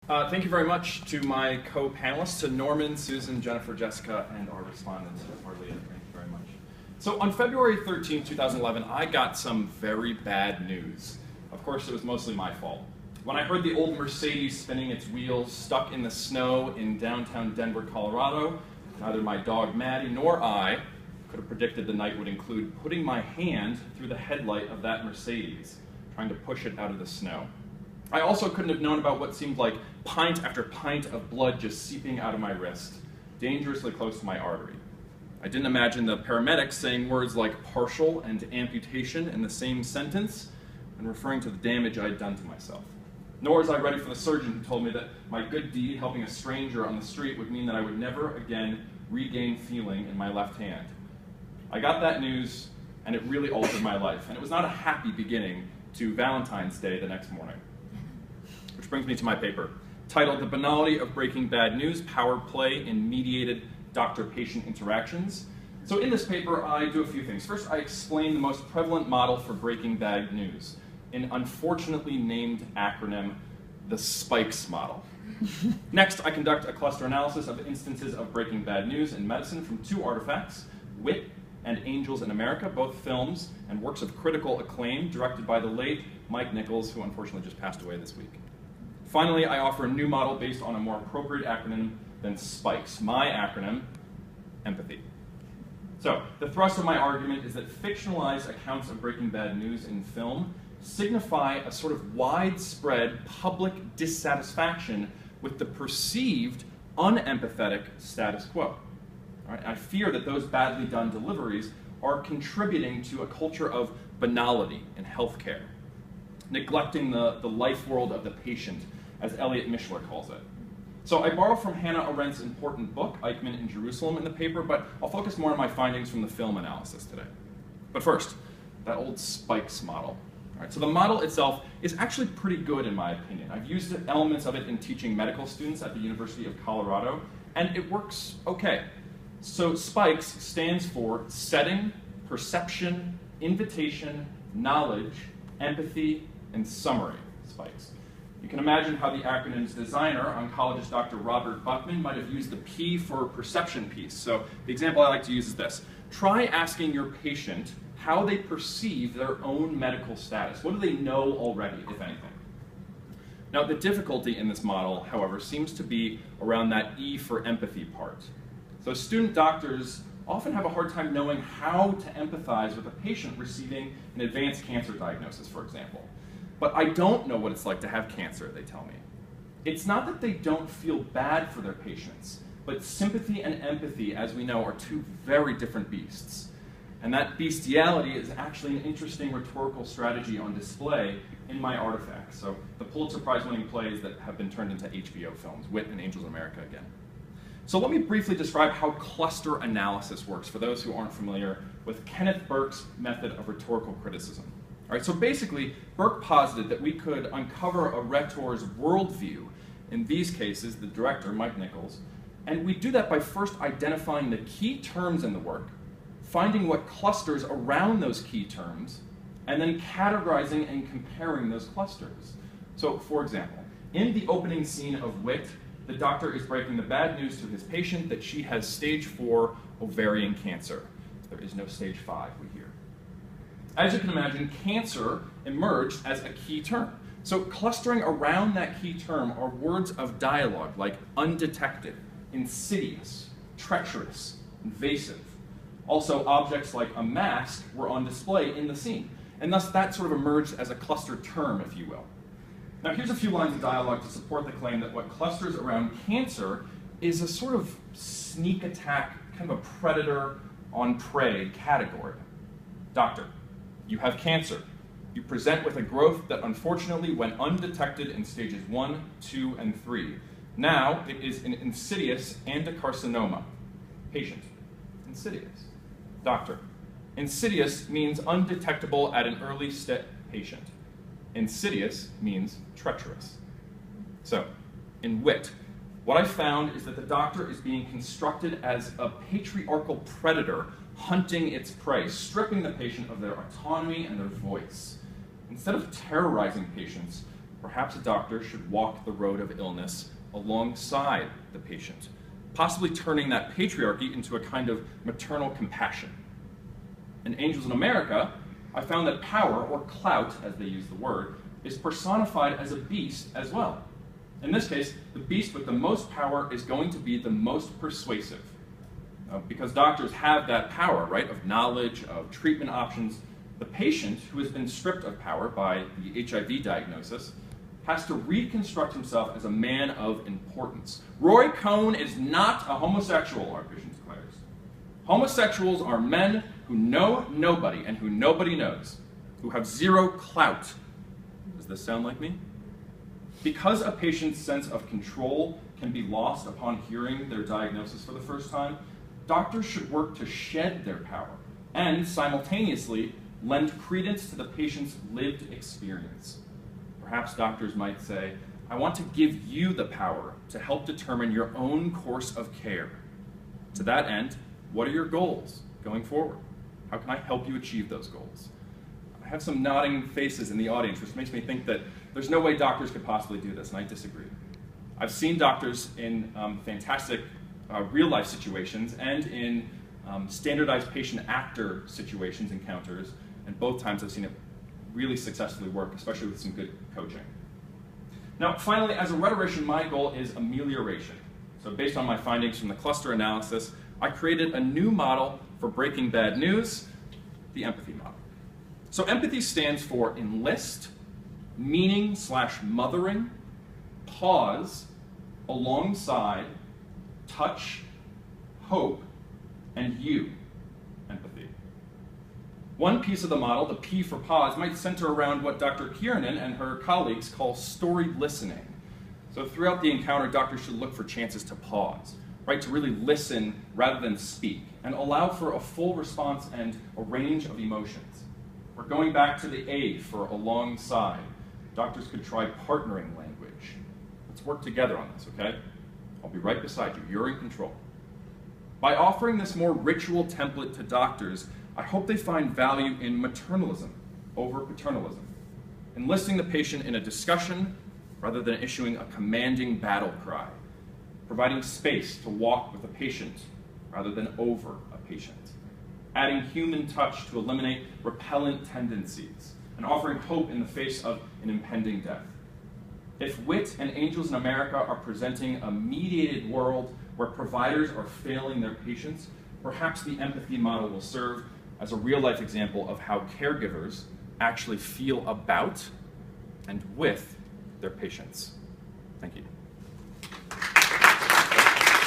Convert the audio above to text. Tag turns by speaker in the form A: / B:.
A: Thank you very much to my co-panelists, to Norman, Susan, Jennifer, Jessica, and our respondent, Marlia. Thank you very much. So on February 13, 2011, I got some very bad news. Of course, it was mostly my fault. When I heard the old Mercedes spinning its wheels stuck in the snow in downtown Denver, Colorado, neither my dog Maddie nor I could have predicted the night would include putting my hand through the headlight of that Mercedes, trying to push it out of the snow. I also couldn't have known about what seemed like pint after pint of blood just seeping out of my wrist, dangerously close to my artery. I didn't imagine the paramedics saying words like partial and amputation in the same sentence and referring to the damage I had done to myself. Nor was I ready for the surgeon who told me that my good deed helping a stranger on the street would mean that I would never again regain feeling in my left hand. I got that news, and it really altered my life, and it was not a happy beginning to Valentine's Day the next morning. Which brings me to my paper, titled The Banality of Breaking Bad News, Power Play in Mediated Doctor-Patient Interactions. So in this paper, I do a few things. First, I explain the most prevalent model for breaking bad news, an unfortunately named acronym, the SPIKES model. Next, I conduct a cluster analysis of instances of breaking bad news in medicine from two artifacts, Wit and Angels in America, both films and works of critical acclaim directed by the late Mike Nichols, who unfortunately just passed away this week. Finally, I offer a new model based on a more appropriate acronym than SPIKES, my acronym, empathy. So, the thrust of my argument is that fictionalized accounts of breaking bad news in film signify a sort of widespread public dissatisfaction with the perceived unempathetic status quo. All right? I fear that those badly done deliveries are contributing to a culture of banality in healthcare, neglecting the life world of the patient, as Elliot Mishler calls it. So I borrow from Hannah Arendt's important book, Eichmann in Jerusalem, in the paper, but I'll focus more on my findings from the film analysis today. But first, that old SPIKES model. All right, so the model itself is actually pretty good in my opinion. I've used elements of it in teaching medical students at the University of Colorado, and it works okay. So SPIKES stands for setting, perception, invitation, knowledge, empathy, and summary, SPIKES. You can imagine how the acronym's designer, oncologist Dr. Robert Buckman, might have used the P for perception piece. So the example I like to use is this. Try asking your patient how they perceive their own medical status. What do they know already, if anything? Now, the difficulty in this model, however, seems to be around that E for empathy part. So student doctors often have a hard time knowing how to empathize with a patient receiving an advanced cancer diagnosis, for example. But I don't know what it's like to have cancer, they tell me. It's not that they don't feel bad for their patients, but sympathy and empathy, as we know, are two very different beasts. And that bestiality is actually an interesting rhetorical strategy on display in my artifacts. So the Pulitzer Prize-winning plays that have been turned into HBO films, Wit and Angels in America again. So let me briefly describe how cluster analysis works for those who aren't familiar with Kenneth Burke's method of rhetorical criticism. All right, so basically, Burke posited that we could uncover a rhetor's worldview, in these cases, the director, Mike Nichols, and we do that by first identifying the key terms in the work, finding what clusters around those key terms, and then categorizing and comparing those clusters. So, for example, in the opening scene of Wit, the doctor is breaking the bad news to his patient that she has stage 4 ovarian cancer. There is no stage 5, we hear. As you can imagine, cancer emerged as a key term. So clustering around that key term are words of dialogue like undetected, insidious, treacherous, invasive. Also, objects like a mask were on display in the scene, and thus that sort of emerged as a cluster term, if you will. Now here's a few lines of dialogue to support the claim that what clusters around cancer is a sort of sneak attack, kind of a predator on prey category. Doctor, you have cancer. You present with a growth that unfortunately went undetected in stages 1, 2, and 3. Now it is an insidious endocarcinoma. Patient, insidious. Doctor, insidious means undetectable at an early step. Patient, insidious means treacherous. So, in Wit, what I found is that the doctor is being constructed as a patriarchal predator hunting its prey, stripping the patient of their autonomy and their voice. Instead of terrorizing patients, perhaps a doctor should walk the road of illness alongside the patient, possibly turning that patriarchy into a kind of maternal compassion. In Angels in America, I found that power, or clout, as they use the word, is personified as a beast as well. In this case, the beast with the most power is going to be the most persuasive. Because doctors have that power, right, of knowledge, of treatment options, the patient, who has been stripped of power by the HIV diagnosis, has to reconstruct himself as a man of importance. Roy Cohn is not a homosexual, our vision declares. Homosexuals are men who know nobody and who nobody knows, who have zero clout. Does this sound like me? Because a patient's sense of control can be lost upon hearing their diagnosis for the first time, doctors should work to shed their power and simultaneously lend credence to the patient's lived experience. Perhaps doctors might say, I want to give you the power to help determine your own course of care. To that end, what are your goals going forward? How can I help you achieve those goals? I have some nodding faces in the audience, which makes me think that there's no way doctors could possibly do this, and I disagree. I've seen doctors in fantastic real-life situations and in standardized patient-actor situations, encounters, and both times I've seen it really successfully work, especially with some good coaching. Now, finally, as a rhetorician, my goal is amelioration. So based on my findings from the cluster analysis, I created a new model for breaking bad news, the empathy model. So empathy stands for enlist, meaning/mothering, pause, alongside, touch, hope, and you, empathy. One piece of the model, the P for pause, might center around what Dr. Kiernan and her colleagues call story listening. So throughout the encounter, doctors should look for chances to pause, right, to really listen rather than speak, and allow for a full response and a range of emotions. We're going back to the A for alongside. Doctors could try partnering language. Let's work together on this, okay? I'll be right beside you. You're in control. By offering this more ritual template to doctors, I hope they find value in maternalism over paternalism, enlisting the patient in a discussion rather than issuing a commanding battle cry, providing space to walk with a patient rather than over a patient, adding human touch to eliminate repellent tendencies, and offering hope in the face of an impending death. If Wit and Angels in America are presenting a mediated world where providers are failing their patients, perhaps the empathy model will serve as a real-life example of how caregivers actually feel about and with their patients. Thank you.